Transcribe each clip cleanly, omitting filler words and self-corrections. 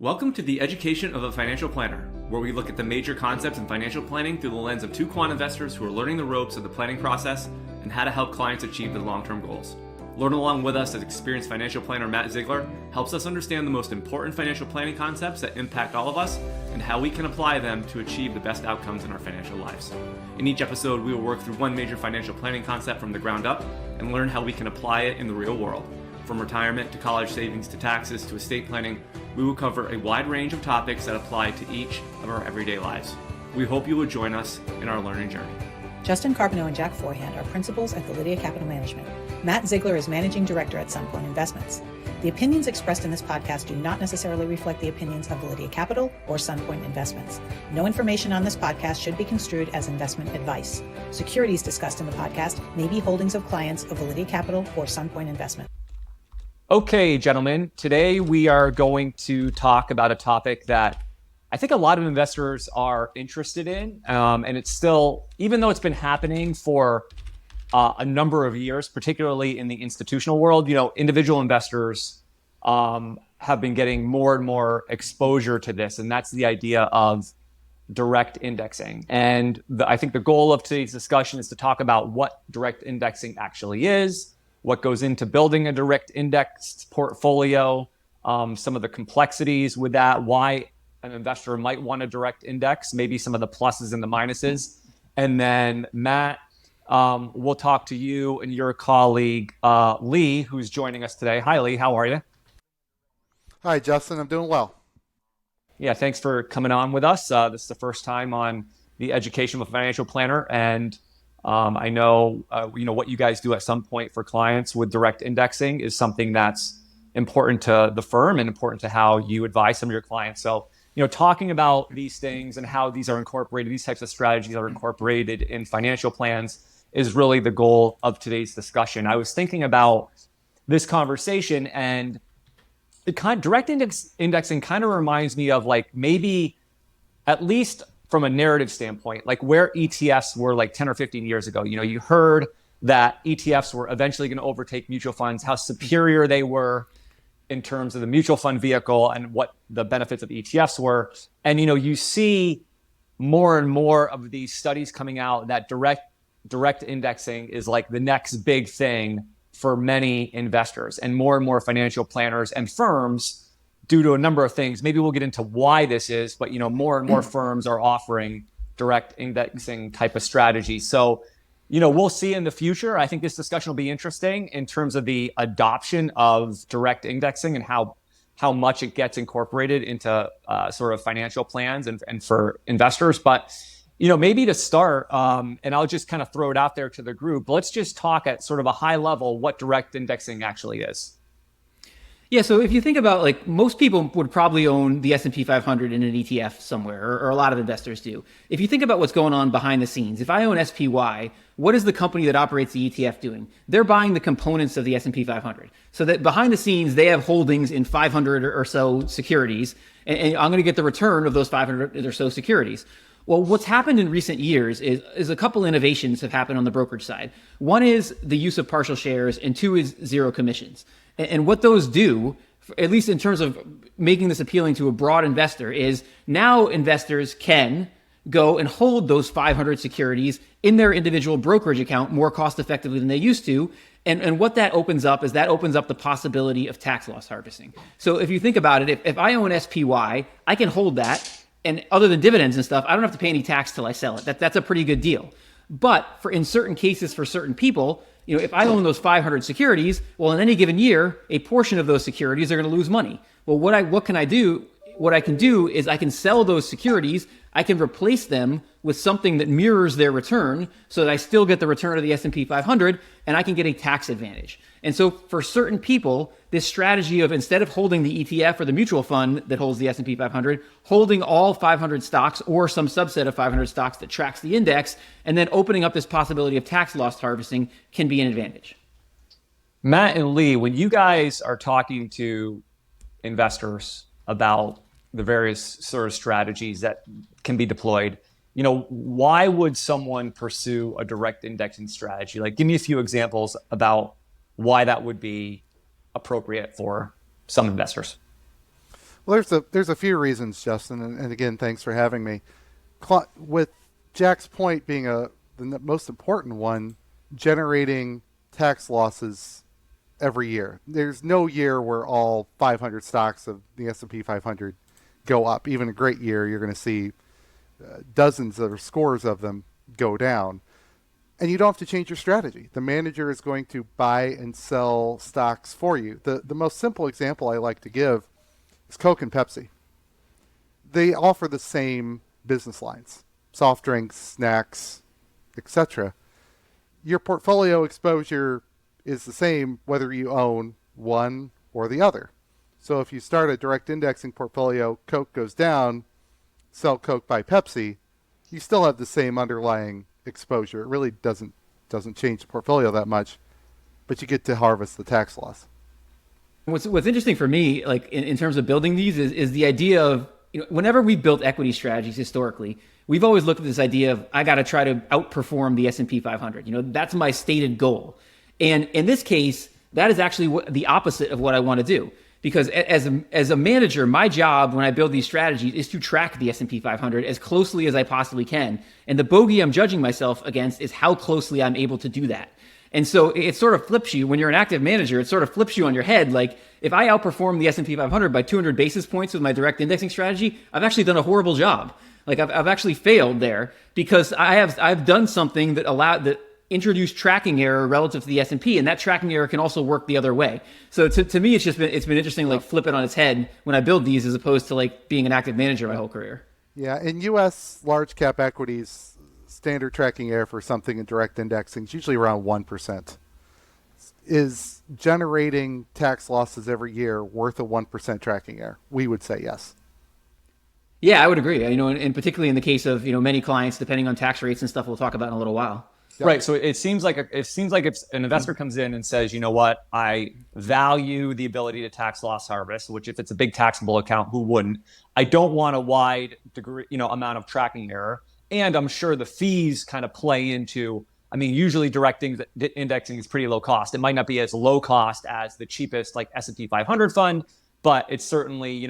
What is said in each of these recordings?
Welcome to the Education of a Financial Planner, where we look at the major concepts in financial planning through the lens of two quant investors who are learning the ropes of the planning process and how to help clients achieve their long-term goals. Learn along with us as experienced financial planner Matt Ziegler helps us understand the most important financial planning concepts that impact all of us and how we can apply them to achieve the best outcomes in our financial lives. In each episode, we will work through one major financial planning concept from the ground up and learn how we can apply it in the real world. From retirement to college savings to taxes to estate planning, we will cover a wide range of topics that apply to each of our everyday lives. We hope you will join us in our learning journey. Justin Carbonneau and Jack Forehand are principals at Boudouris Capital Management. Matt Ziegler is managing director at Sunpointe Investments. The opinions expressed in this podcast do not necessarily reflect the opinions of Boudouris Capital or Sunpointe Investments. No information on this podcast should be construed as investment advice. Securities discussed in the podcast may be holdings of clients of Boudouris Capital or Sunpointe Investment. Okay, gentlemen, today we are going to talk about a topic that I think a lot of investors are interested in. And it's still, even though it's been happening for a number of years, particularly in the institutional world, individual investors have been getting more and more exposure to this. And that's the idea of direct indexing. And I think the goal of today's discussion is to talk about what direct indexing actually is, what goes into building a direct indexed portfolio, some of the complexities with that, why an investor might want a direct index, maybe some of the pluses and the minuses. And then Matt, we'll talk to you and your colleague, Lee, who's joining us today. Hi, Lee. How are you? Hi, Justin. I'm doing well. Yeah, thanks for coming on with us. This is the first time on the Education of a Financial Planner. And I know, what you guys do at some point for clients with direct indexing is something that's important to the firm and important to how you advise some of your clients. So, talking about these things and how these are incorporated, these types of strategies are incorporated in financial plans is really the goal of today's discussion. I was thinking about this conversation, and direct indexing kind of reminds me of maybe at least from a narrative standpoint, like where ETFs were 10 or 15 years ago. You heard that ETFs were eventually going to overtake mutual funds, how superior they were in terms of the mutual fund vehicle and what the benefits of ETFs were. And, you see more and more of these studies coming out that direct indexing is the next big thing for many investors and more financial planners and firms due to a number of things. Maybe we'll get into why this is, but more and more firms are offering direct indexing type of strategies. So, we'll see in the future. I think this discussion will be interesting in terms of the adoption of direct indexing and how much it gets incorporated into sort of financial plans and for investors. But, maybe to start, and I'll just kind of throw it out there to the group, let's just talk at sort of a high level what direct indexing actually is. Yeah, so if you think about most people would probably own the S&P 500 in an ETF somewhere, or a lot of investors do. If you think about what's going on behind the scenes, if I own SPY, what is the company that operates the ETF doing? They're buying the components of the S&P 500. So that behind the scenes, they have holdings in 500 or so securities, and I'm going to get the return of those 500 or so securities. Well, what's happened in recent years is a couple innovations have happened on the brokerage side. One is the use of partial shares, and two is zero commissions. And what those do, at least in terms of making this appealing to a broad investor, is now investors can go and hold those 500 securities in their individual brokerage account more cost effectively than they used to. And what that opens up is that opens up the possibility of tax loss harvesting. So if you think about it, if I own SPY, I can hold that. And other than dividends and stuff, I don't have to pay any tax till I sell it. That's a pretty good deal. But in certain cases, for certain people, if I own those 500 securities, well, in any given year, a portion of those securities are going to lose money. Well, what can I do? What I can do is I can sell those securities. I can replace them with something that mirrors their return so that I still get the return of the S&P 500 and I can get a tax advantage. And so for certain people, this strategy of instead of holding the ETF or the mutual fund that holds the S&P 500, holding all 500 stocks or some subset of 500 stocks that tracks the index, and then opening up this possibility of tax loss harvesting can be an advantage. Matt and Lee, when you guys are talking to investors about the various sort of strategies that can be deployed, why would someone pursue a direct indexing strategy? Give me a few examples about why that would be appropriate for some investors. Well, there's a few reasons, Justin, and again, thanks for having me. With Jack's point being the most important one, generating tax losses every year. There's no year where all 500 stocks of the S&P 500 go up. Even a great year, you're going to see dozens or scores of them go down. And you don't have to change your strategy. The manager is going to buy and sell stocks for you. The most simple example I like to give is Coke and Pepsi. They offer the same business lines, soft drinks, snacks, etc. Your portfolio exposure is the same whether you own one or the other. So if you start a direct indexing portfolio, Coke goes down, sell Coke, buy Pepsi, you still have the same underlying exposure. It really doesn't change the portfolio that much, but you get to harvest the tax loss. What's interesting for me, like in terms of building these, is the idea of, whenever we've built equity strategies historically, we've always looked at this idea of, I got to try to outperform the S&P 500. That's my stated goal. And in this case, that is actually the opposite of what I want to do. Because as a manager, my job when I build these strategies is to track the S&P 500 as closely as I possibly can. And the bogey I'm judging myself against is how closely I'm able to do that. And so it sort of flips you when you're an active manager. It sort of flips you on your head. Like, if I outperform the S&P 500 by 200 basis points with my direct indexing strategy, I've actually done a horrible job. Like, I've actually failed there because I've done something that introduced tracking error relative to the S&P, and that tracking error can also work the other way. So to me, it's been interesting to like flip it on its head when I build these, as opposed to like being an active manager my whole career. Yeah, in U.S. large cap equities, standard tracking error for something in direct indexing is usually around 1%. Is generating tax losses every year worth a 1% tracking error? We would say yes. Yeah, I would agree. And particularly in the case of many clients, depending on tax rates and stuff, we'll talk about in a little while. Right. So it seems like if an investor comes in and says, you know what, I value the ability to tax loss harvest, which if it's a big taxable account, who wouldn't? I don't want a wide degree, amount of tracking error. And I'm sure the fees kind of play into, usually direct indexing is pretty low cost. It might not be as low cost as the cheapest like S&P 500 fund, but it's certainly,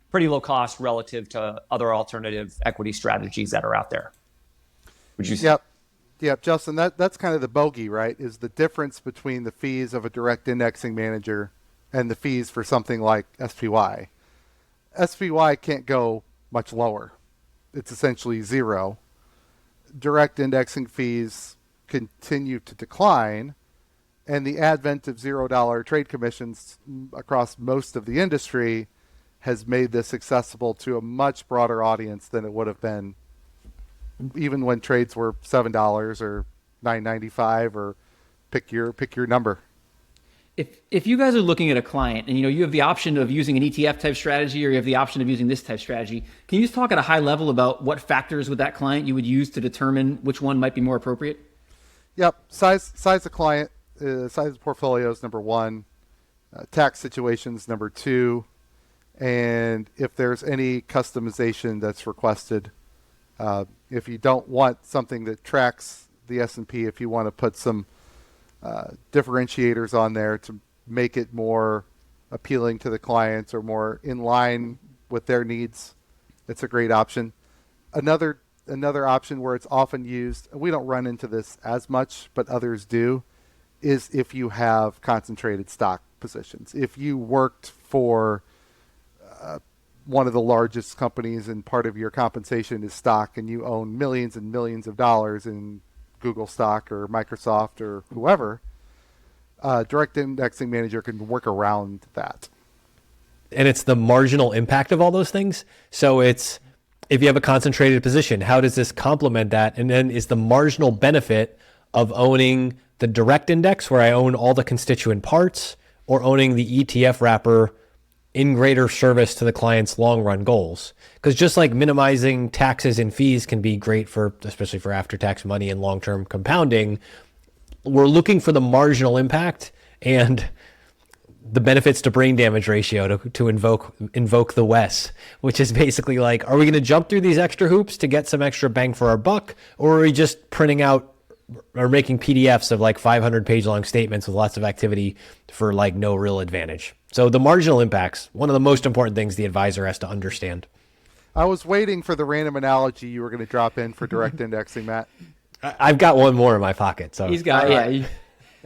pretty low cost relative to other alternative equity strategies that are out there. Would you say? Yep, Justin, that's kind of the bogey, right? Is the difference between the fees of a direct indexing manager and the fees for something like SPY. SPY can't go much lower. It's essentially zero. Direct indexing fees continue to decline, and the advent of $0 trade commissions across most of the industry has made this accessible to a much broader audience than it would have been even when trades were $7 or $9.95 or pick your number. If you guys are looking at a client and you have the option of using an ETF type strategy, or you have the option of using this type strategy, can you just talk at a high level about what factors with that client you would use to determine which one might be more appropriate? Yep, size of client, size of portfolio is number one, tax situations number two, and if there's any customization that's requested. If you don't want something that tracks the S&P, if you want to put some differentiators on there to make it more appealing to the clients or more in line with their needs, it's a great option. Another option where it's often used, and we don't run into this as much, but others do, is if you have concentrated stock positions. If you worked for one of the largest companies and part of your compensation is stock, and you own millions and millions of dollars in Google stock or Microsoft or whoever, direct indexing manager can work around that. And it's the marginal impact of all those things. So it's, if you have a concentrated position, how does this complement that? And then is the marginal benefit of owning the direct index where I own all the constituent parts, or owning the ETF wrapper in greater service to the client's long run goals? Because just like minimizing taxes and fees can be great for, especially for after tax money and long term compounding, we're looking for the marginal impact and the benefits to brain damage ratio to invoke the WES, which is basically like, are we going to jump through these extra hoops to get some extra bang for our buck, or are we just printing out or making PDFs of like 500 page long statements with lots of activity for like no real advantage? So the marginal impacts, one of the most important things the advisor has to understand. I was waiting for the random analogy you were going to drop in for direct indexing, Matt. I've got one more in my pocket. So He's got, yeah.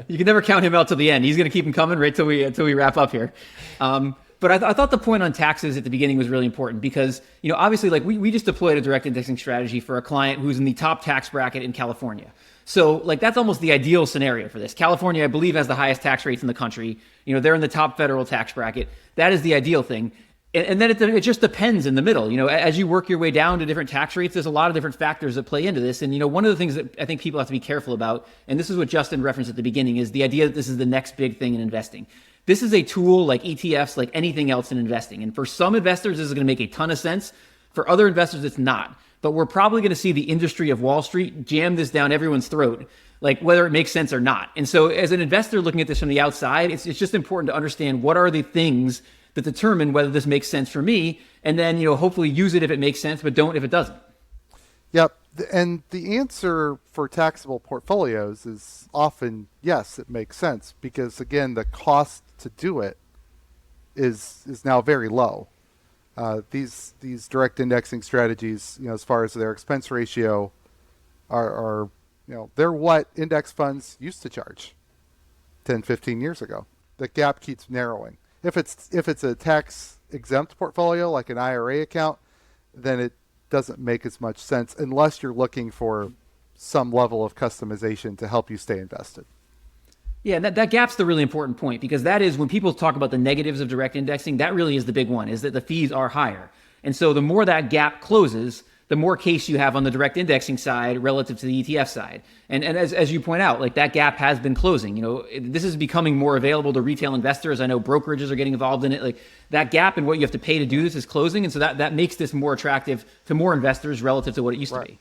You can never count him out till the end. He's going to keep him coming right till we wrap up here. But I thought the point on taxes at the beginning was really important because, obviously, like we just deployed a direct indexing strategy for a client who's in the top tax bracket in California. So like that's almost the ideal scenario for this. California, I believe, has the highest tax rates in the country. They're in the top federal tax bracket. That is the ideal thing. And then it just depends in the middle. As you work your way down to different tax rates, there's a lot of different factors that play into this. And, one of the things that I think people have to be careful about, and this is what Justin referenced at the beginning, is the idea that this is the next big thing in investing. This is a tool like ETFs, like anything else in investing. And for some investors, this is going to make a ton of sense. For other investors, it's not. But we're probably going to see the industry of Wall Street jam this down everyone's throat, like whether it makes sense or not. And so as an investor looking at this from the outside, it's just important to understand what are the things that determine whether this makes sense for me, and then hopefully use it if it makes sense, but don't if it doesn't. Yep, and the answer for taxable portfolios is often yes, it makes sense because again, the cost to do it is now very low. These direct indexing strategies, as far as their expense ratio, are they're what index funds used to charge 10, 15 years ago. The gap keeps narrowing. If it's a tax exempt portfolio like an IRA account, then it doesn't make as much sense unless you're looking for some level of customization to help you stay invested. Yeah, that gap's the really important point because that is when people talk about the negatives of direct indexing, that really is the big one, is that the fees are higher. And so the more that gap closes, the more case you have on the direct indexing side relative to the ETF side. And as you point out, like that gap has been closing. This is becoming more available to retail investors. I know brokerages are getting involved in it. Like that gap in what you have to pay to do this is closing. And so that makes this more attractive to more investors relative to what it used to be.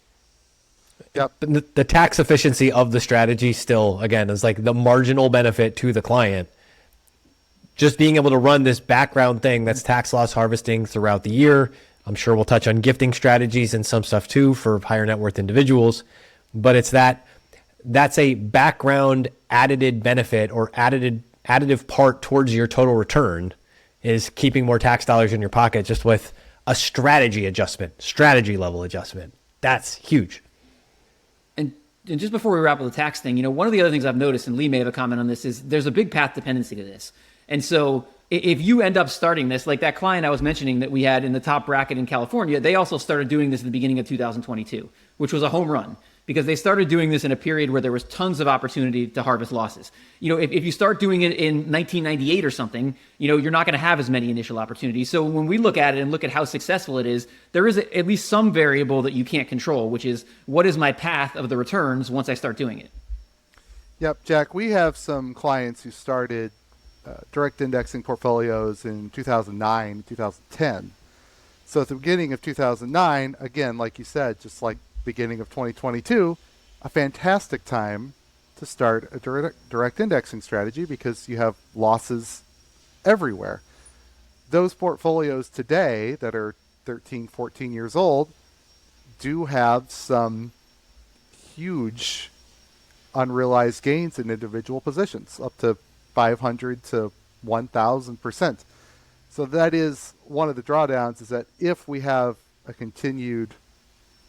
Yep. But the tax efficiency of the strategy still, again, is like the marginal benefit to the client. Just being able to run this background thing that's tax loss harvesting throughout the year. I'm sure we'll touch on gifting strategies and some stuff too for higher net worth individuals, but it's that's a background added benefit or additive part towards your total return is keeping more tax dollars in your pocket just with a strategy level adjustment. That's huge. And just before we wrap up the tax thing, one of the other things I've noticed, and Lee may have a comment on this, is there's a big path dependency to this. And so if you end up starting this, like that client I was mentioning that we had in the top bracket in California, they also started doing this at the beginning of 2022, which was a home run because they started doing this in a period where there was tons of opportunity to harvest losses. If you start doing it in 1998 or something, you're not going to have as many initial opportunities. So when we look at it and look at how successful it is, there is at least some variable that you can't control, which is what is my path of the returns once I start doing it? Yep, Jack, we have some clients who started direct indexing portfolios in 2009, 2010. So at the beginning of 2009, again, like you said, just like beginning of 2022, a fantastic time to start a direct indexing strategy because you have losses everywhere. Those portfolios today that are 13, 14 years old do have some huge unrealized gains in individual positions, up to 500 to 1,000%. So that is one of the drawdowns, is that if we have a continued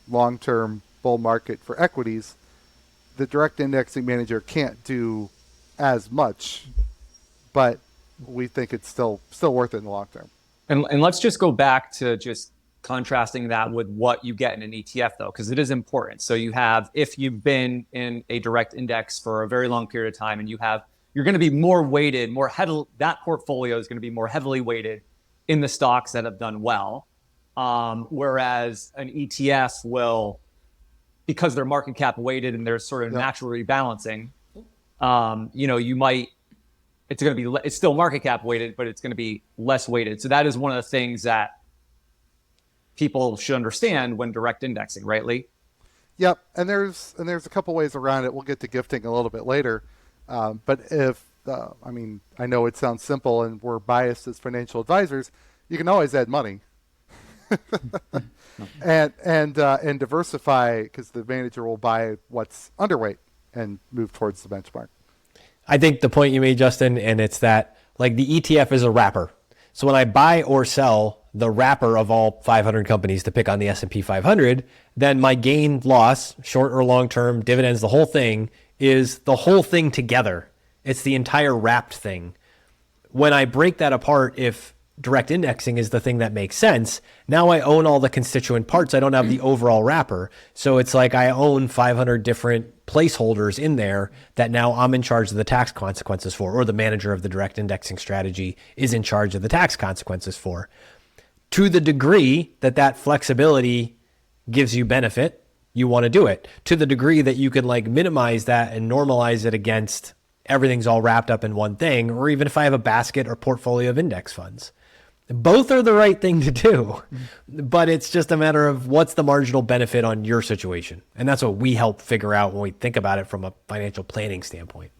long-term bull market for equities, the direct indexing manager can't do as much, but we think it's still worth it in the long term. And let's just go back to just contrasting that with what you get in an ETF though, because it is important. So you have, if you've been in a direct index for a very long period of time and you're going to be more weighted, that portfolio is going to be more heavily weighted in the stocks that have done well. Whereas an ETF will, because they're market cap weighted and they're sort of natural rebalancing, it's still market cap weighted, but it's going to be less weighted. So that is one of the things that people should understand when direct indexing, right, Lee? Yep. And there's a couple ways around it. We'll get to gifting a little bit later. But if, I know it sounds simple and we're biased as financial advisors, you can always add money and diversify, because the manager will buy what's underweight and move towards the benchmark. I think the point you made, Justin, and it's that like the ETF is a wrapper. So when I buy or sell the wrapper of all 500 companies to pick on the S&P 500, then my gain, loss, short or long-term, dividends, the whole thing is the whole thing together. It's the entire wrapped thing. When I break that apart, if direct indexing is the thing that makes sense, now I own all the constituent parts. I don't have the overall wrapper. So it's like I own 500 different placeholders in there that now I'm in charge of the tax consequences for, or the manager of the direct indexing strategy is in charge of the tax consequences for. To the degree that that flexibility gives you benefit, you want to do it. To the degree that you can like minimize that and normalize it against everything's all wrapped up in one thing, or even if I have a basket or portfolio of index funds. Both are the right thing to do, but it's just a matter of what's the marginal benefit on your situation. And that's what we help figure out when we think about it from a financial planning standpoint.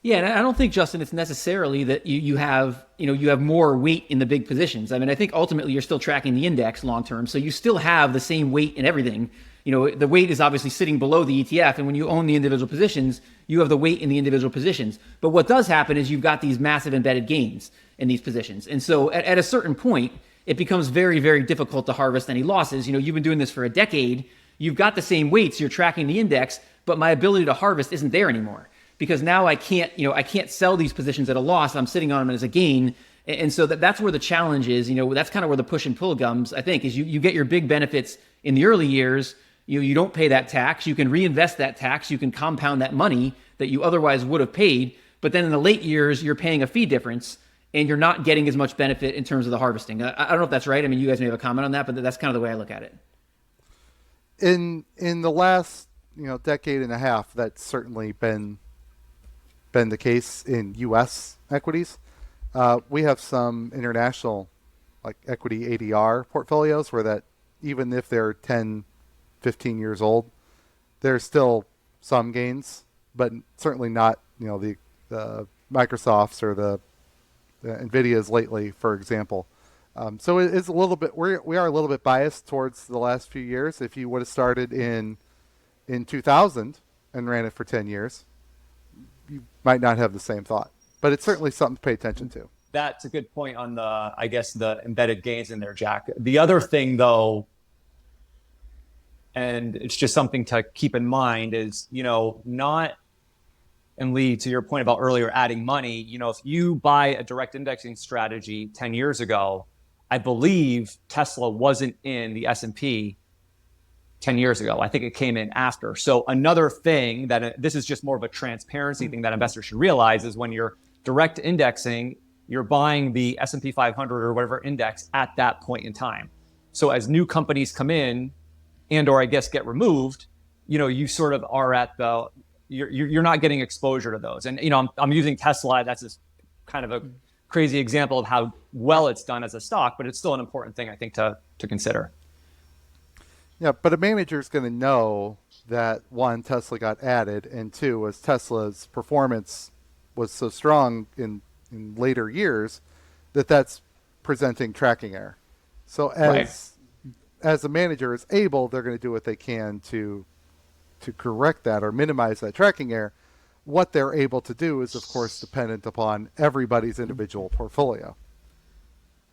Yeah, and I don't think, Justin, it's necessarily that you have more weight in the big positions. I mean, I think ultimately you're still tracking the index long term, so you still have the same weight in everything. The weight is obviously sitting below the ETF, and when you own the individual positions, you have the weight in the individual positions. But what does happen is you've got these massive embedded gains in these positions. And so at a certain point, it becomes very, very difficult to harvest any losses. You've been doing this for a decade. You've got the same weights. You're tracking the index, but my ability to harvest isn't there anymore because now I can't sell these positions at a loss. I'm sitting on them as a gain. And so that's where the challenge is. That's kind of where the push and pull comes, I think, is you get your big benefits in the early years. You don't pay that tax. You can reinvest that tax. You can compound that money that you otherwise would have paid. But then in the late years, you're paying a fee difference and you're not getting as much benefit in terms of the harvesting. I don't know if that's right. I mean, you guys may have a comment on that, but that's kind of the way I look at it. In the last decade and a half, that's certainly been the case in U.S. equities. We have some international like equity ADR portfolios where that even if they're 10, 15 years old, there's still some gains, but certainly not the Microsofts or the Nvidias lately, for example. So it's a little bit we are a little bit biased towards the last few years. If you would have started in 2000 and ran it for 10 years, you might not have the same thought. But it's certainly something to pay attention to. That's a good point on the embedded gains in there, Jack. The other thing, though, and it's just something to keep in mind is, not, and Lee, to your point about earlier adding money, if you buy a direct indexing strategy 10 years ago, I believe Tesla wasn't in the S&P 10 years ago. I think it came in after. So another thing this is just more of a transparency thing that investors should realize is when you're direct indexing, you're buying the S&P 500 or whatever index at that point in time. So as new companies come in and or I guess get removed, you sort of are at you're not getting exposure to those. And I'm using Tesla. That's just kind of a crazy example of how well it's done as a stock, but it's still an important thing I think to consider. Yeah, but a manager is going to know that one, Tesla got added, and two, as Tesla's performance was so strong in later years, that's presenting tracking error. So as a manager is able, they're going to do what they can to correct that or minimize that tracking error. What they're able to do is, of course, dependent upon everybody's individual portfolio.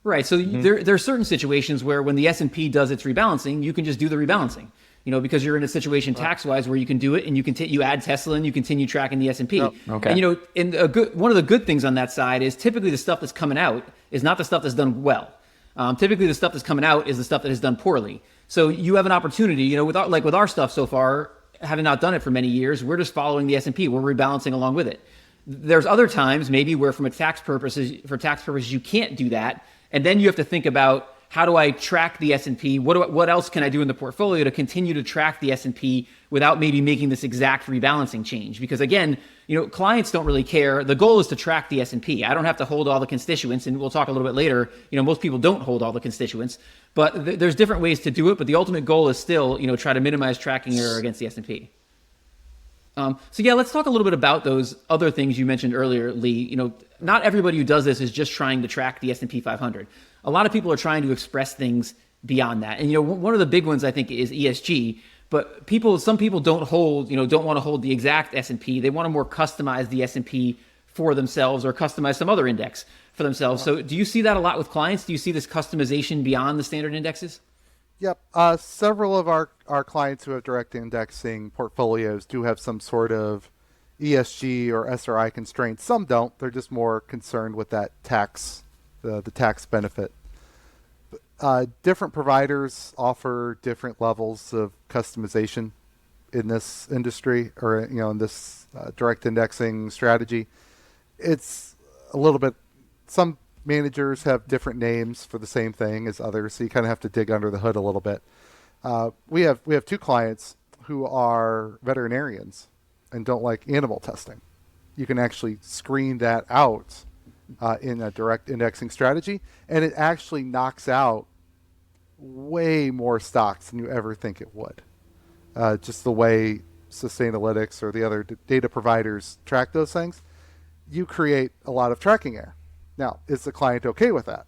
Right. So there are certain situations where when the S&P does its rebalancing, you can just do the rebalancing, because you're in a situation tax-wise where you can do it and you add Tesla and you continue tracking the S&P. Oh, okay. And one of the good things on that side is typically the stuff that's coming out is not the stuff that's done well. Typically the stuff that's coming out is the stuff that is done poorly. So you have an opportunity, with our stuff so far, having not done it for many years, we're just following the S&P. We're rebalancing along with it. There's other times maybe where for tax purposes, you can't do that. And then you have to think about, how do I track the S&P? What else can I do in the portfolio to continue to track the S&P without maybe making this exact rebalancing change? Because again, clients don't really care. The goal is to track the S&P. I don't have to hold all the constituents, and we'll talk a little bit later. Most people don't hold all the constituents, but there's different ways to do it. But the ultimate goal is still, try to minimize tracking error against the S&P. So yeah, let's talk a little bit about those other things you mentioned earlier, Lee. Not everybody who does this is just trying to track the S&P 500. A lot of people are trying to express things beyond that. And one of the big ones I think is ESG. But some people don't want to hold the exact S&P. They want to more customize the S&P for themselves or customize some other index for themselves. So do you see that a lot with clients? Do you see this customization beyond the standard indexes? Yep. Several of our clients who have direct indexing portfolios do have some sort of ESG or SRI constraints. Some don't. They're just more concerned with that tax, the tax benefit. Different providers offer different levels of customization in this industry, or in this direct indexing strategy. It's a little bit. Some managers have different names for the same thing as others, so you kind of have to dig under the hood a little bit. We have two clients who are veterinarians and don't like animal testing. You can actually screen that out in a direct indexing strategy, and it actually knocks out way more stocks than you ever think it would. Just the way Sustainalytics or the other data providers track those things, you create a lot of tracking error. Now, is the client okay with that?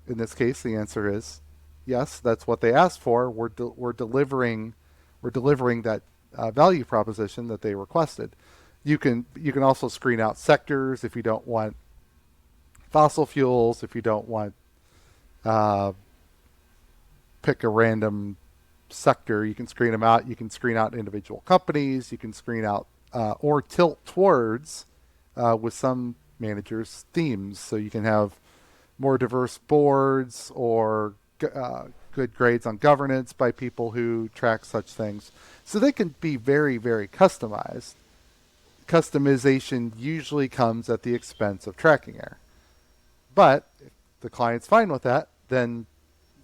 In this case, the answer is yes. That's what they asked for. We're delivering that value proposition that they requested. You can also screen out sectors if you don't want fossil fuels. If you don't want pick a random sector, you can screen them out. You can screen out individual companies. You can screen out or tilt towards with some managers themes, so you can have more diverse boards or good grades on governance by people who track such things. So they can be very, very customized. Customization usually comes at the expense of tracking error. But if the client's fine with that, then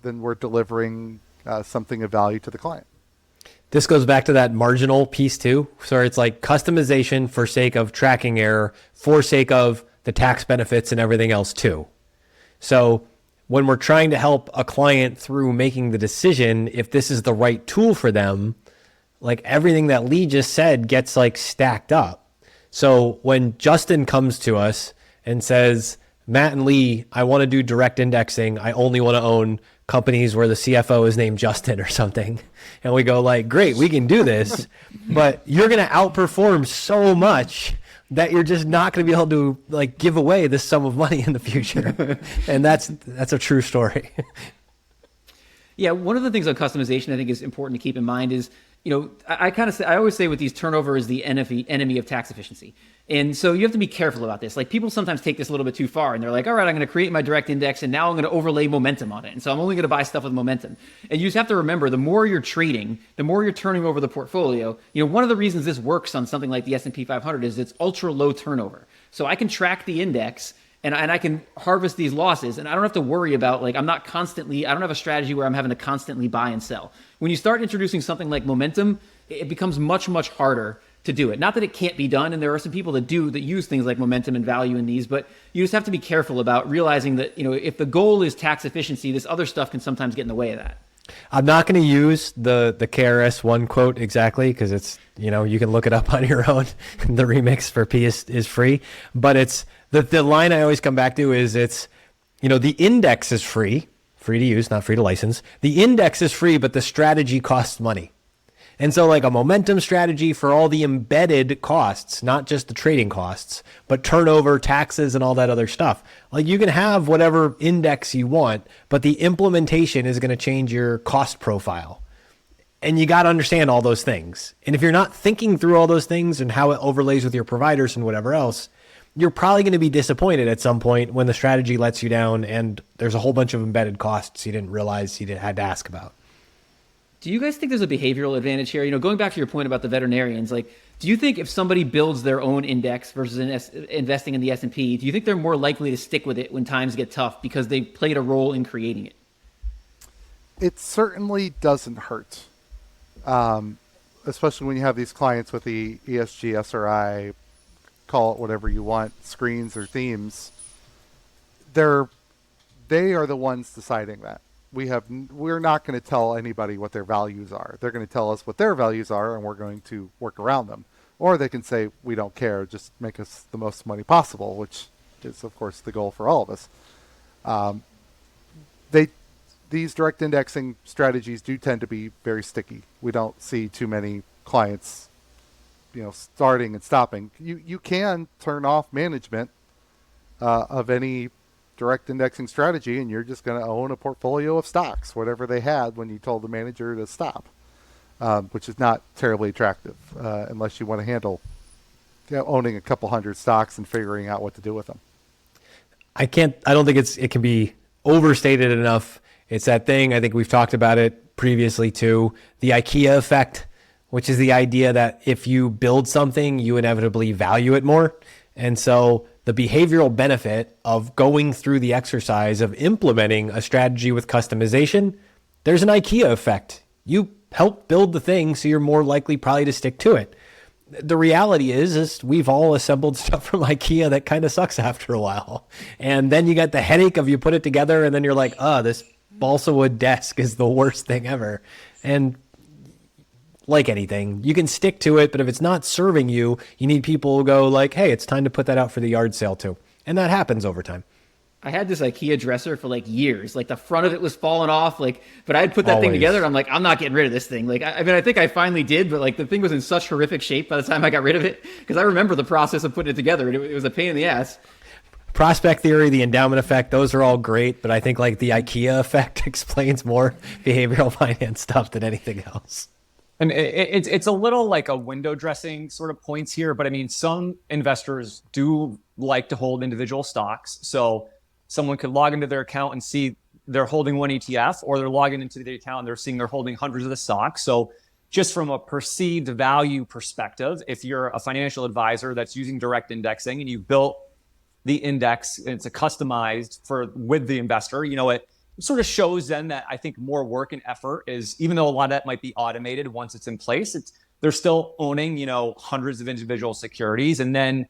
we're delivering something of value to the client. This goes back to that marginal piece too. So it's like customization for sake of tracking error, for sake of the tax benefits and everything else too. So when we're trying to help a client through making the decision if this is the right tool for them, like everything that Lee just said gets like stacked up. So when Justin comes to us and says, Matt and Lee, I want to do direct indexing. I only want to own companies where the CFO is named Justin or something. And we go like, great, we can do this, but you're going to outperform so much that you're just not going to be able to like give away this sum of money in the future. And that's a true story. Yeah, one of the things on customization I think is important to keep in mind is, I always say with these, turnover is the enemy of tax efficiency. And so you have to be careful about this. Like people sometimes take this a little bit too far and they're like, all right, I'm going to create my direct index and now I'm going to overlay momentum on it. And so I'm only going to buy stuff with momentum. And you just have to remember, the more you're trading, the more you're turning over the portfolio. One of the reasons this works on something like the S&P 500 is it's ultra low turnover. So I can track the index and I can harvest these losses, and I don't have to worry about, like, I don't have a strategy where I'm having to constantly buy and sell. When you start introducing something like momentum, it becomes much, much harder to do it. Not that it can't be done, and there are some people that use things like momentum and value in these, but you just have to be careful about realizing that, if the goal is tax efficiency, this other stuff can sometimes get in the way of that. I'm not going to use the KRS-One quote exactly because it's, you can look it up on your own. The remix for P is free, but it's the line I always come back to is it's, the index is free to use, not free to license. The index is free, but the strategy costs money. And so like a momentum strategy for all the embedded costs, not just the trading costs, but turnover, taxes, and all that other stuff. Like you can have whatever index you want, but the implementation is going to change your cost profile. And you got to understand all those things. And if you're not thinking through all those things and how it overlays with your providers and whatever else, you're probably going to be disappointed at some point when the strategy lets you down and there's a whole bunch of embedded costs you didn't realize you had to ask about. Do you guys think there's a behavioral advantage here? Going back to your point about the veterinarians, like, do you think if somebody builds their own index versus investing in the S&P, do you think they're more likely to stick with it when times get tough because they played a role in creating it? It certainly doesn't hurt, especially when you have these clients with the ESG, SRI, call it whatever you want, screens or themes. They are the ones deciding that. We're not going to tell anybody what their values are. They're going to tell us what their values are, and we're going to work around them. Or they can say, we don't care, just make us the most money possible, which is, of course, the goal for all of us. These direct indexing strategies do tend to be very sticky. We don't see too many clients starting and stopping. You can turn off management of any direct indexing strategy, and you're just going to own a portfolio of stocks, whatever they had when you told the manager to stop, which is not terribly attractive unless you want to handle owning a couple hundred stocks and figuring out what to do with them. I don't think it can be overstated enough. It's that thing, I think we've talked about it previously too, the IKEA effect, which is the idea that if you build something, you inevitably value it more. And so the behavioral benefit of going through the exercise of implementing a strategy with customization, there's an IKEA effect. You help build the thing, so you're more likely probably to stick to it. The reality is we've all assembled stuff from IKEA that kind of sucks after a while. And then you got the headache of you put it together and then you're like, this balsa wood desk is the worst thing ever. And like anything, you can stick to it, but if it's not serving you, you need people who go like, hey, it's time to put that out for the yard sale too. And that happens over time. I had this IKEA dresser for like years. Like the front of it was falling off. But I had put that thing together. And I'm like, I'm not getting rid of this thing. I think I finally did, but like the thing was in such horrific shape by the time I got rid of it. Because I remember the process of putting it together, and it was a pain in the ass. Prospect theory, the endowment effect, those are all great, but I think like the IKEA effect explains more behavioral finance stuff than anything else. And it's a little like a window dressing sort of points here, but I mean, some investors do like to hold individual stocks. So someone could log into their account and see they're holding one ETF, or they're logging into the account and they're seeing they're holding hundreds of the stocks. So just from a perceived value perspective, if you're a financial advisor that's using direct indexing and you built the index and it's a customized with the investor, it sort of shows then that I think more work and effort is, even though a lot of that might be automated once it's in place, they're still owning, hundreds of individual securities. And then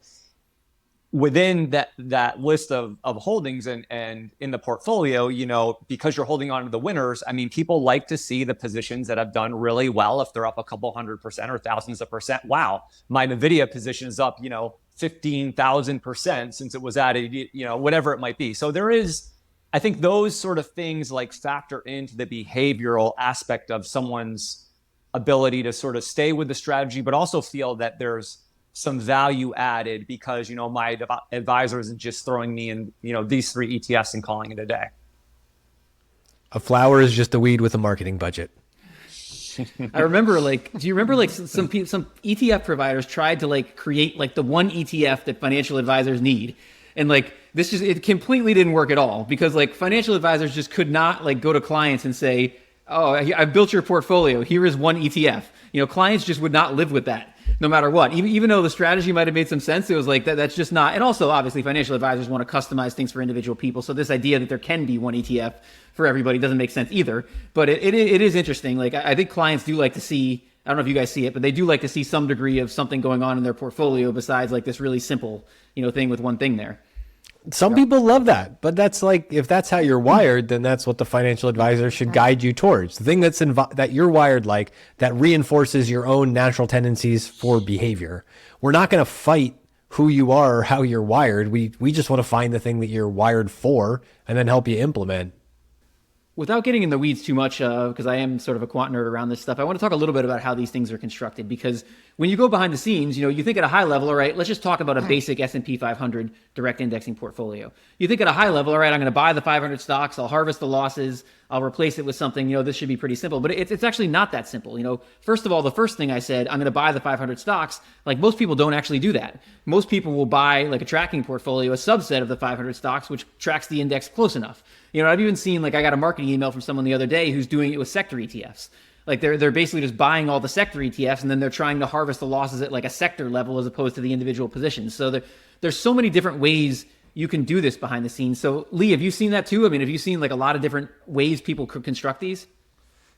within that list of holdings and in the portfolio, because you're holding on to the winners, I mean, people like to see the positions that have done really well. If they're up a couple 100% or thousands of percent, wow, my NVIDIA position is up, 15,000% since it was added, whatever it might be. So there is, I think those sort of things like factor into the behavioral aspect of someone's ability to sort of stay with the strategy, but also feel that there's some value added because, my advisor isn't just throwing me in, these 3 ETFs and calling it a day. A flower is just a weed with a marketing budget. I remember do you remember some ETF providers tried to create the one ETF that financial advisors need? And it completely didn't work at all because financial advisors just could not go to clients and say, oh, I've built your portfolio. Here is one ETF. Clients just would not live with that no matter what. Even though the strategy might have made some sense, it was that's just not. And also, obviously, financial advisors want to customize things for individual people. So this idea that there can be one ETF for everybody doesn't make sense either. But it is interesting. I think clients do like to see, I don't know if you guys see it, but they do like to see some degree of something going on in their portfolio besides this really simple, thing with one thing there. Some people love that, but that's if that's how you're wired, then that's what the financial advisor should guide you towards. The thing that you're wired that reinforces your own natural tendencies for behavior. We're not going to fight who you are or how you're wired. We just want to find the thing that you're wired for and then help you implement. Without getting in the weeds too much, because I am sort of a quant nerd around this stuff, I want to talk a little bit about how these things are constructed. Because when you go behind the scenes, you think at a high level, all right, let's just talk about a basic S&P 500 direct indexing portfolio. You think at a high level, all right, I'm going to buy the 500 stocks, I'll harvest the losses, I'll replace it with something, this should be pretty simple. But it's actually not that simple. First of all, the first thing I said, I'm going to buy the 500 stocks, most people don't actually do that. Most people will buy a tracking portfolio, a subset of the 500 stocks, which tracks the index close enough. I've even seen, I got a marketing email from someone the other day who's doing it with sector ETFs. They're basically just buying all the sector ETFs and then they're trying to harvest the losses at a sector level as opposed to the individual positions. So there's so many different ways you can do this behind the scenes. So Lee, have you seen that too? I mean, have you seen a lot of different ways people could construct these?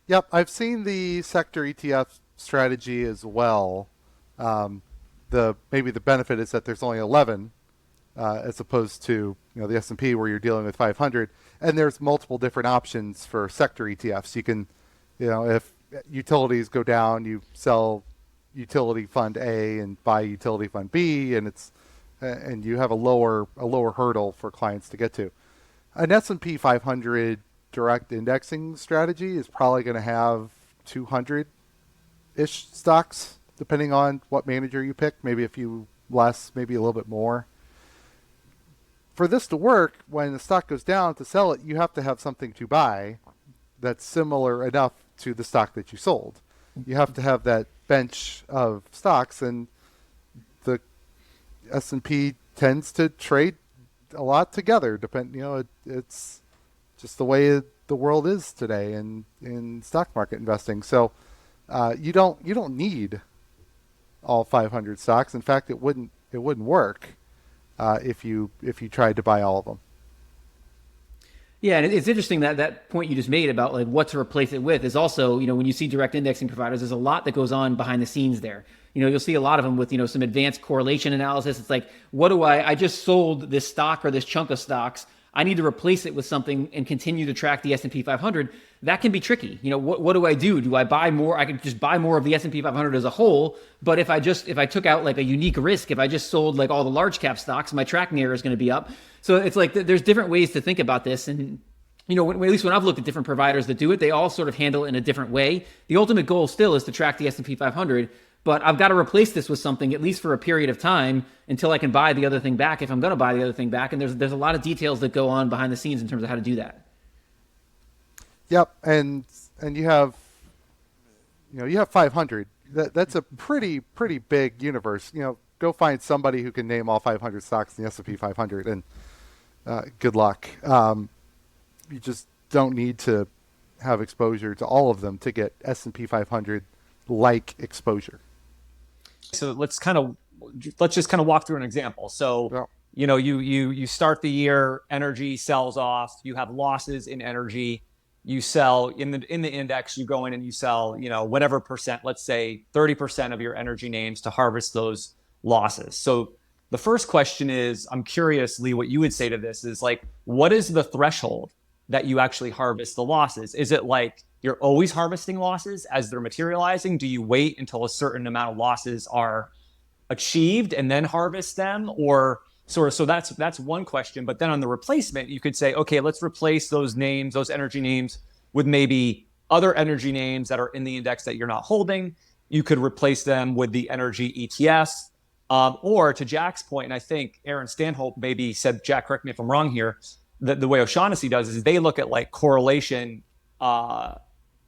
Yep, I've seen the sector ETF strategy as well. Maybe the benefit is that there's only 11 as opposed to the S&P where you're dealing with 500, and there's multiple different options for sector ETFs. You can, if utilities go down, you sell utility fund A and buy utility fund B, and you have a lower hurdle for clients to get to. An S&P 500 direct indexing strategy is probably going to have 200-ish stocks depending on what manager you pick, maybe a few less, maybe a little bit more. For this to work, when the stock goes down, to sell it, you have to have something to buy that's similar enough to the stock that you sold. You have to have that bench of stocks, and the S&P tends to trade a lot together. It's just the way the world is today in stock market investing. So you don't need all 500 stocks. In fact, it wouldn't work if you tried to buy all of them. Yeah, and it's interesting that point you just made about like what to replace it with is also, when you see direct indexing providers, there's a lot that goes on behind the scenes there. You'll see a lot of them with, some advanced correlation analysis. It's like, I just sold this stock or this chunk of stocks. I need to replace it with something and continue to track the S&P 500. That can be tricky. What do I do? Do I buy more? I could just buy more of the S&P 500 as a whole. But if I took out like a unique risk, if I just sold like all the large cap stocks, my tracking error is going to be up. So it's like there's different ways to think about this. And, at least when I've looked at different providers that do it, they all sort of handle it in a different way. The ultimate goal still is to track the S&P 500. But I've got to replace this with something at least for a period of time until I can buy the other thing back if I'm going to buy the other thing back. And there's a lot of details that go on behind the scenes in terms of how to do that. Yep, and you have 500. That's a pretty big universe. Go find somebody who can name all 500 stocks in the S&P 500, and good luck. You just don't need to have exposure to all of them to get S&P 500 like exposure. So let's just kind of walk through an example. So, you start the year, energy sells off, you have losses in energy, you sell in the index, you go in and you sell, whatever percent, let's say 30% of your energy names to harvest those losses. So the first question is, I'm curious, Lee, what you would say to this is like, what is the threshold that you actually harvest the losses? Is it like you're always harvesting losses as they're materializing? Do you wait until a certain amount of losses are achieved and then harvest them? Or so that's one question. But then on the replacement, you could say, okay, let's replace those names, those energy names, with maybe other energy names that are in the index that you're not holding. You could replace them with the energy ETFs. Or to Jack's point, and I think Aaron Stanhope maybe said, Jack, correct me if I'm wrong here, that the way O'Shaughnessy does is they look at like correlation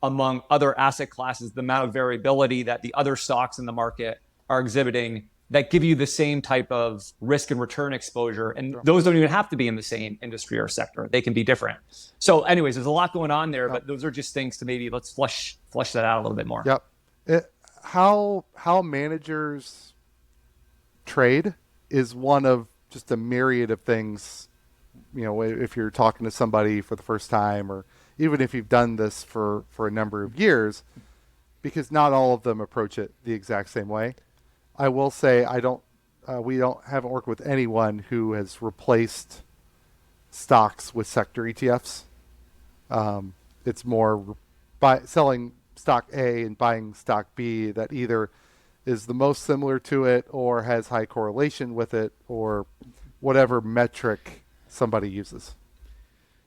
among other asset classes, the amount of variability that the other stocks in the market are exhibiting that give you the same type of risk and return exposure. And those don't even have to be in the same industry or sector. They can be different. So anyways, there's a lot going on there, but those are just things to maybe let's flush that out a little bit more. Yep. How managers trade is one of just a myriad of things. If you're talking to somebody for the first time, or even if you've done this for a number of years, because not all of them approach it the exact same way. I will say we haven't worked with anyone who has replaced stocks with sector ETFs. It's more selling stock A and buying stock B that either is the most similar to it or has high correlation with it, or whatever metric somebody uses.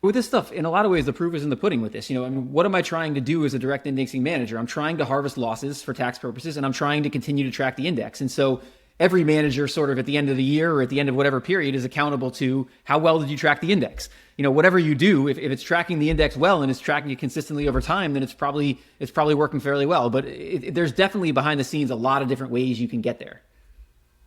With this stuff, in a lot of ways, the proof is in the pudding with this. What am I trying to do as a direct indexing manager? I'm trying to harvest losses for tax purposes, and I'm trying to continue to track the index. And so every manager sort of at the end of the year or at the end of whatever period is accountable to how well did you track the index. Whatever you do, if it's tracking the index well and it's tracking it consistently over time, then it's probably working fairly well. But there's definitely behind the scenes a lot of different ways you can get there.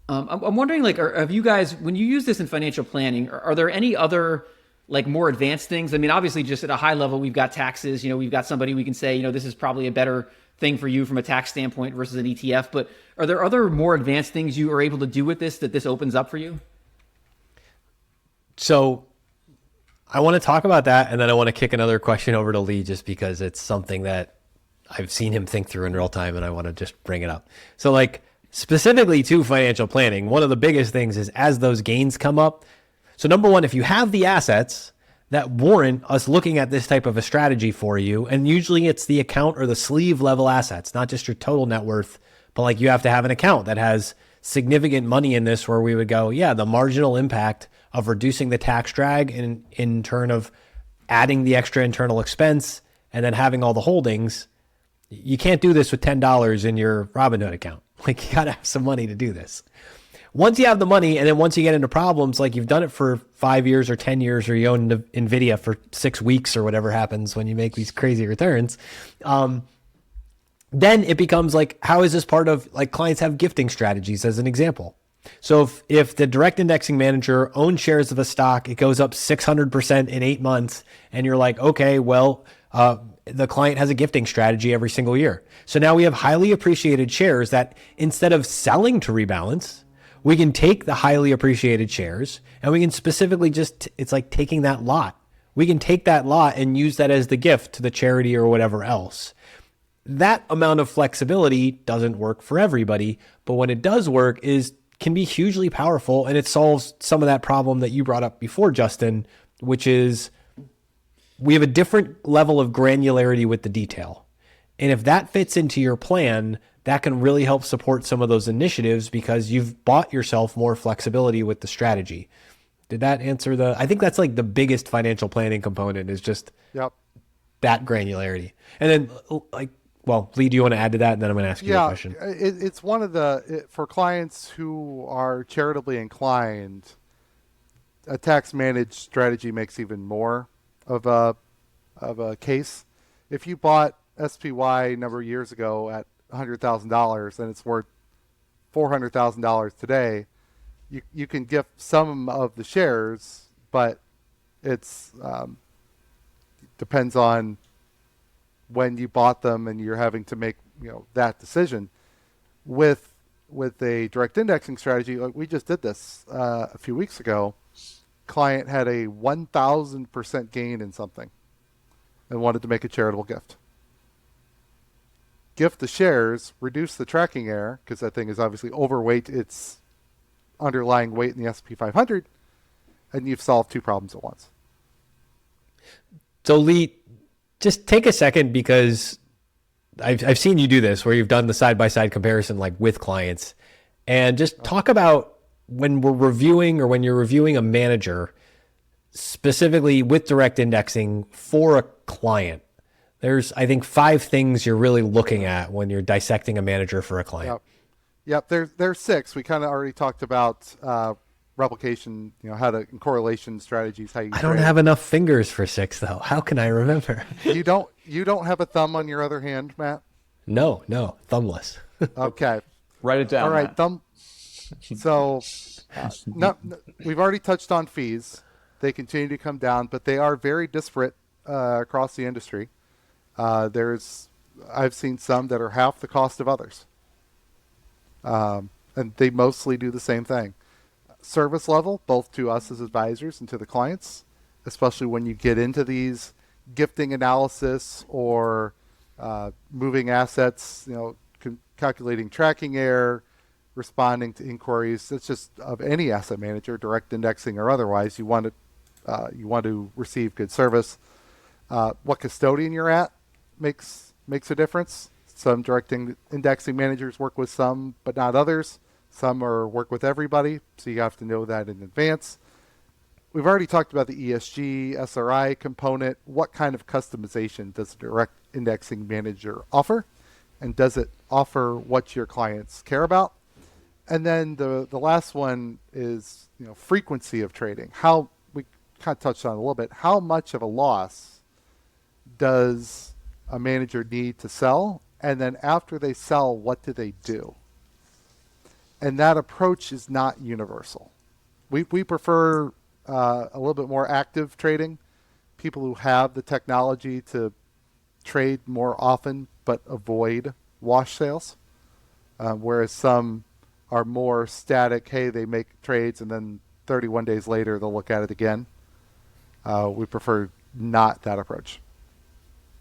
I'm wondering, have you guys, when you use this in financial planning, are there any other more advanced things? I mean, obviously just at a high level, we've got taxes, we've got somebody we can say, this is probably a better thing for you from a tax standpoint versus an ETF, but are there other more advanced things you are able to do with this that this opens up for you? So I want to talk about that. And then I want to kick another question over to Lee, just because it's something that I've seen him think through in real time and I want to just bring it up. So specifically to financial planning, one of the biggest things is as those gains come up. So number one, if you have the assets that warrant us looking at this type of a strategy for you, and usually it's the account or the sleeve level assets, not just your total net worth, but you have to have an account that has significant money in this where we would go, yeah, the marginal impact of reducing the tax drag in turn of adding the extra internal expense and then having all the holdings. You can't do this with $10 in your Robinhood account. Like, you got to have some money to do this. Once you have the money, and then once you get into problems, like you've done it for 5 years or 10 years, or you own NVIDIA for 6 weeks or whatever happens when you make these crazy returns, then it becomes like, how is this part of, like, clients have gifting strategies as an example. So if the direct indexing manager owns shares of a stock, it goes up 600% in 8 months, and you're like, okay, well, the client has a gifting strategy every single year. So now we have highly appreciated shares that, instead of selling to rebalance, we can take the highly appreciated shares and we can specifically just, it's like taking that lot. We can take that lot and use that as the gift to the charity or whatever else. That amount of flexibility doesn't work for everybody, but when it does work, can be hugely powerful, and it solves some of that problem that you brought up before, Justin, which is we have a different level of granularity with the detail. And if that fits into your plan, that can really help support some of those initiatives because you've bought yourself more flexibility with the strategy. Did that answer I think that's like the biggest financial planning component, is just that granularity. And then, like, well, Lee, do you want to add to that? And then I'm going to ask you a question. It's one of for clients who are charitably inclined, a tax managed strategy makes even more of a case. If you bought SPY a number of years ago at $100,000 and it's worth $400,000 today, you can gift some of the shares, but it's depends on when you bought them, and you're having to make that decision. With a direct indexing strategy, like we just did this a few weeks ago, client had a 1,000% gain in something and wanted to make a charitable gift. Gift the shares, reduce the tracking error, because that thing is obviously overweight its underlying weight in the S&P 500, and you've solved 2 problems at once. So Lee, just take a second, because I've seen you do this, where you've done the side-by-side comparison, like, with clients, and just talk about when we're reviewing, or when you're reviewing a manager specifically with direct indexing for a client. There's, I think, 5 things you're really looking at when you're dissecting a manager for a client. Yep. There's 6. We kind of already talked about replication, how to, and correlation strategies, how you I don't have enough fingers for 6, though. How can I remember? You don't have a thumb on your other hand, Matt? No, thumbless. Okay. Write it down. All right, Matt. thumb. So we've already touched on fees. They continue to come down, but they are very disparate across the industry. I've seen some that are half the cost of others. And they mostly do the same thing. Service level, both to us as advisors and to the clients, especially when you get into these gifting analysis or moving assets, calculating tracking error, responding to inquiries. It's just of any asset manager, direct indexing or otherwise. You want to receive good service. What custodian you're at makes a difference. Some direct indexing managers work with some, but not others. Some work with everybody, so you have to know that in advance. We've already talked about the ESG, SRI component. What kind of customization does a direct indexing manager offer? And does it offer what your clients care about? And then the last one is frequency of trading. How, we kind of touched on it a little bit, how much of a loss does a manager need to sell? And then after they sell, what do they do? And that approach is not universal. We prefer a little bit more active trading, people who have the technology to trade more often but avoid wash sales, whereas some are more static. Hey, they make trades and then 31 days later they'll look at it again. We prefer not that approach.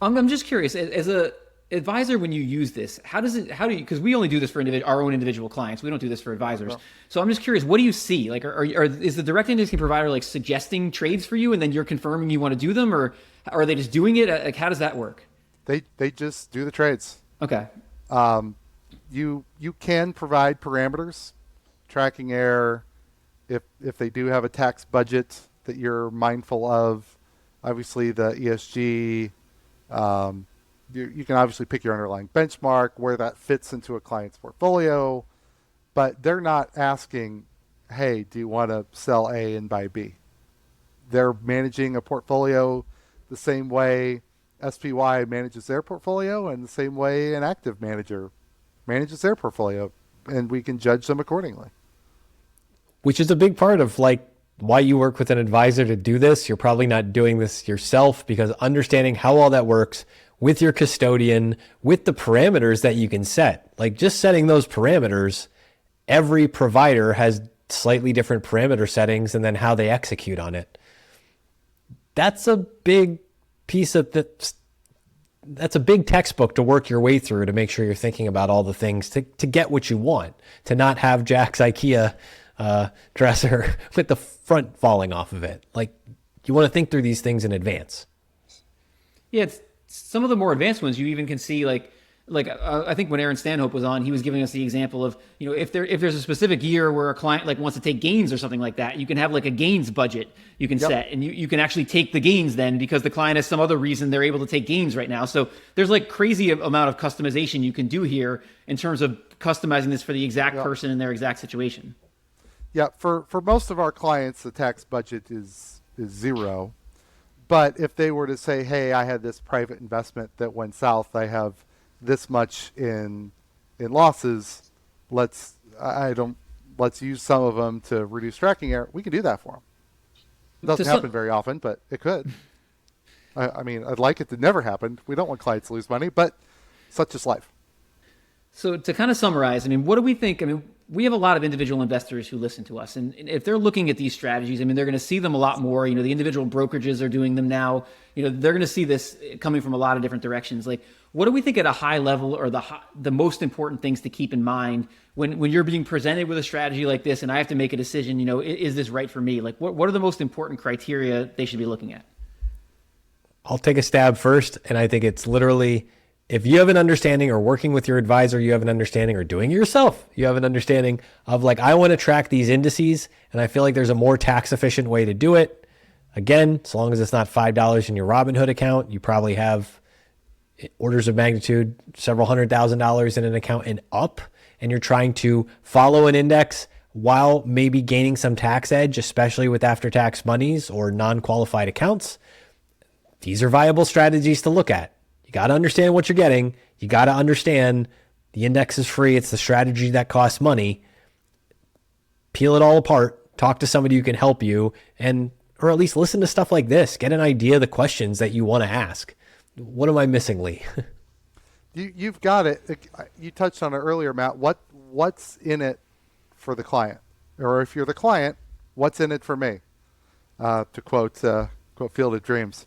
I'm just curious, as a advisor, when you use this, how do you, because we only do this for our own individual clients, we don't do this for advisors. No. So I'm just curious, what do you see? Like, is the direct indexing provider like suggesting trades for you and then you're confirming you want to do them, or are they just doing it? Like, how does that work? They just do the trades. Okay. You can provide parameters, tracking error, if they do have a tax budget that you're mindful of. Obviously the ESG, You can obviously pick your underlying benchmark, where that fits into a client's portfolio, but they're not asking, hey, do you want to sell A and buy B? They're managing a portfolio the same way SPY manages their portfolio and the same way an active manager manages their portfolio, and we can judge them accordingly. Which is a big part of like why you work with an advisor to do this. You're probably not doing this yourself, because understanding how all that works with your custodian, with the parameters that you can set, like just setting those parameters, every provider has slightly different parameter settings and then how they execute on it. That's a big piece of that's a big textbook to work your way through to make sure you're thinking about all the things to get what you want, to not have Jack's IKEA dresser with the front falling off of it. Like, you want to think through these things in advance. Yeah, it's some of the more advanced ones you even can see, like I think when Aaron Stanhope was on, he was giving us the example of, if there's a specific year where a client like wants to take gains or something like that, you can have like a gains budget you can set, and you can actually take the gains then because the client has some other reason they're able to take gains right now. So there's like crazy amount of customization you can do here in terms of customizing this for the exact person in their exact situation. Yeah, for most of our clients, the tax budget is zero. But if they were to say, hey, I had this private investment that went south, I have this much in losses, let's use some of them to reduce tracking error, we can do that for them. It doesn't happen very often, but it could. I mean, I'd like it to never happen. We don't want clients to lose money, but such is life. So to kind of summarize, I mean, what do we think? I mean, we have a lot of individual investors who listen to us, and if they're looking at these strategies, I mean, they're going to see them a lot more. The individual brokerages are doing them now. They're going to see this coming from a lot of different directions. Like, what do we think at a high level are the most important things to keep in mind when you're being presented with a strategy like this, and I have to make a decision? Is this right for me? Like, what are the most important criteria they should be looking at? I'll take a stab first, and I think it's literally, if you have an understanding, or working with your advisor, you have an understanding, or doing it yourself, you have an understanding of like, I want to track these indices, and I feel like there's a more tax efficient way to do it. Again, as long as it's not $5 in your Robinhood account, you probably have orders of magnitude, several $100,000 in an account and up, and you're trying to follow an index while maybe gaining some tax edge, especially with after-tax monies or non-qualified accounts. These are viable strategies to look at. You got to understand what you're getting. You got to understand the index is free. It's the strategy that costs money. Peel it all apart. Talk to somebody who can help you, or at least listen to stuff like this. Get an idea of the questions that you want to ask. What am I missing, Lee? You've got it. You touched on it earlier, Matt. What's in it for the client? Or if you're the client, what's in it for me? To quote Field of Dreams.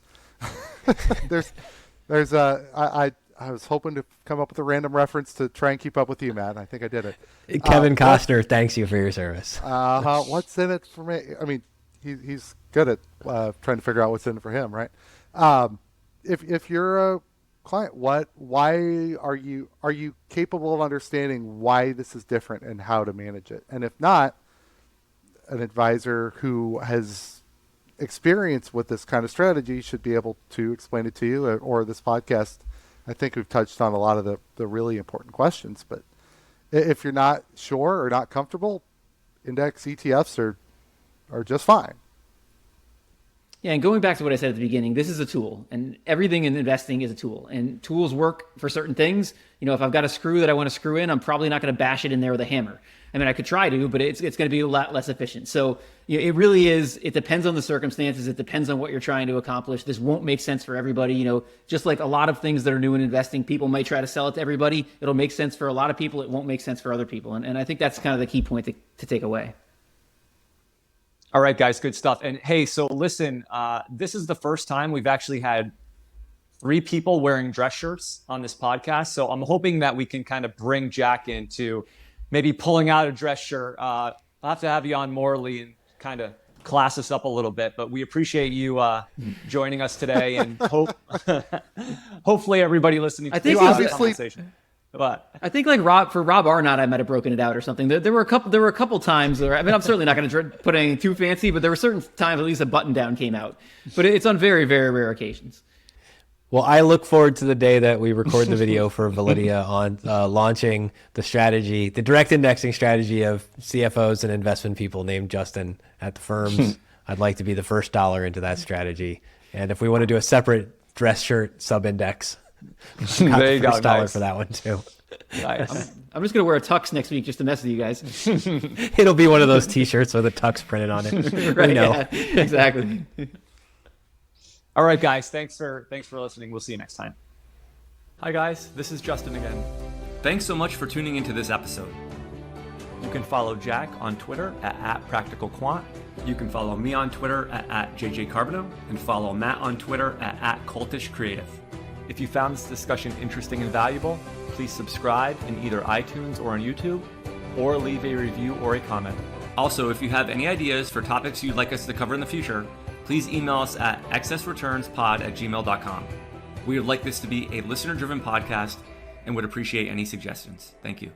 I was hoping to come up with a random reference to try and keep up with you, Matt. I think I did it. Kevin Costner thanks you for your service. What's in it for me? I mean, he's good at trying to figure out what's in it for him, right? If you're a client, why are you capable of understanding why this is different and how to manage it? And if not, an advisor who has experience with this kind of strategy should be able to explain it to you, or this podcast. I think we've touched on a lot of the really important questions, but if you're not sure or not comfortable, index ETFs are just fine. Yeah, and going back to what I said at the beginning, this is a tool, and everything in investing is a tool, and tools work for certain things. If I've got a screw that I want to screw in, I'm probably not going to bash it in there with a hammer. I mean, I could try to, but it's going to be a lot less efficient. So it really is, it depends on the circumstances. It depends on what you're trying to accomplish. This won't make sense for everybody. Just like a lot of things that are new in investing, people might try to sell it to everybody. It'll make sense for a lot of people. It won't make sense for other people. And I think that's kind of the key point to take away. All right, guys, good stuff. And hey, so listen, this is the first time we've actually had 3 people wearing dress shirts on this podcast. So I'm hoping that we can kind of bring Jack into maybe pulling out a dress shirt. I'll have to have you on more, Lee, and kind of class us up a little bit. But we appreciate you joining us today, and hopefully everybody listening to this conversation. But I think for Rob Arnott, I might have broken it out or something. There were a couple times where, I mean, I'm certainly not going to put anything too fancy, but there were certain times at least a button down came out. But it's on very, very rare occasions. Well, I look forward to the day that we record the video for Validia on launching the strategy, the direct indexing strategy of CFOs and investment people named Justin at the firms. I'd like to be the first dollar into that strategy. And if we want to do a separate dress shirt sub-index, There you go. first dollar Nice. for that one too. Nice. I'm just going to wear a tux next week just to mess with you guys. It'll be one of those T-shirts with a tux printed on it. Right, We know. yeah, exactly. All right, guys. Thanks for listening. We'll see you next time. Hi, guys. This is Justin again. Thanks so much for tuning into this episode. You can follow Jack on Twitter at @PracticalQuant. You can follow me on Twitter at JJCarbonneau and follow Matt on Twitter at CultishCreative. If you found this discussion interesting and valuable, please subscribe in either iTunes or on YouTube, or leave a review or a comment. Also, if you have any ideas for topics you'd like us to cover in the future, please email us at excessreturnspod@gmail.com. We would like this to be a listener-driven podcast and would appreciate any suggestions. Thank you.